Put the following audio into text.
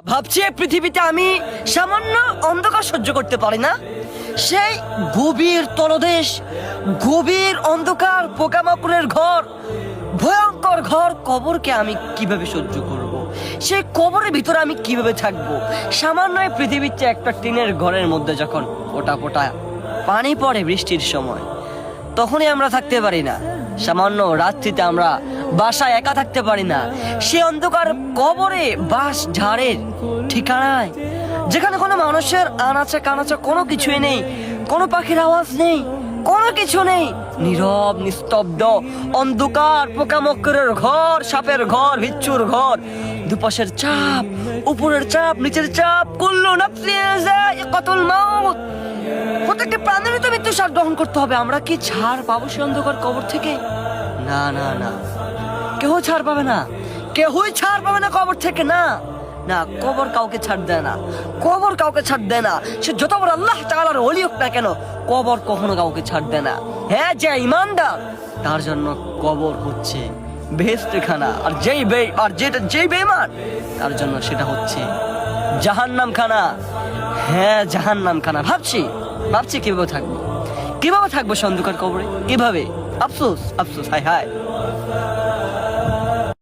ভাবছি এই পৃথিবীতে আমি সামান্য অন্ধকার সহ্য করতে পারি না, সেই গভীর তলদেশ, গভীর অন্ধকার, পোকামাকড়ের ঘর, ভয়ঙ্কর ঘর, কবরকে আমি কিভাবে সহ্য করব? সেই কবরের ভিতরে আমি কিভাবে থাকবো? সামান্য এই পৃথিবীতে একটা টিনের ঘরের মধ্যে যখন ফোঁটা ফোঁটা পানি পড়ে বৃষ্টির সময়, তখনই আমরা থাকতে পারি না। সামান্য রাত্রিতে আমরা বাসায় একা থাকতে পারি না। সে অন্ধকার কবরে, বাঁশ ঝাড়ের ঠিকানায়, যেখানে কোনো মানুষের আনাচে কানাচে কোনো কিছুই নেই, কোনো পাখির আওয়াজ নেই, কোনো কিছু নেই, নীরব নিস্তব্ধ অন্ধকার, পোকামাকড়ের ঘর, সাপের ঘর, বিচ্ছুর ঘর, দুপাশের চাপ, উপরের চাপ, নিচের চাপ, কুল্লু নাফসিন যায়িকাতুল মাউত। প্রত্যেকটি প্রাণেরই তো মৃত্যু স্বাদ গ্রহণ করতে হবে। আমরা কি ছাড় পাবো সে অন্ধকার কবর থেকে? না না না, কেউ ছাড় পাবে না, কেউই ছাড় পাবে না কবর থেকে। না না, কবর কাউকে ছাড় দেয় না, কবর কাউকে ছাড় দেয় না। সে যত বড় আল্লাহ তাআলার ওলি হোক না কেন, কবর কখনো কাউকে ছাড় দেয় না। হ্যাঁ, যে ঈমানদার তার জন্য কবর হচ্ছে বেহেশতখানা, আর যেই বেঈমান তার জন্য সেটা হচ্ছে জাহান্নামখানা। হ্যাঁ, জাহান্নামখানা। ভাবছি কিভাবে থাকবো সে অন্ধকার কবরে, কিভাবে? আফসোস আফসোস, হায় হায়।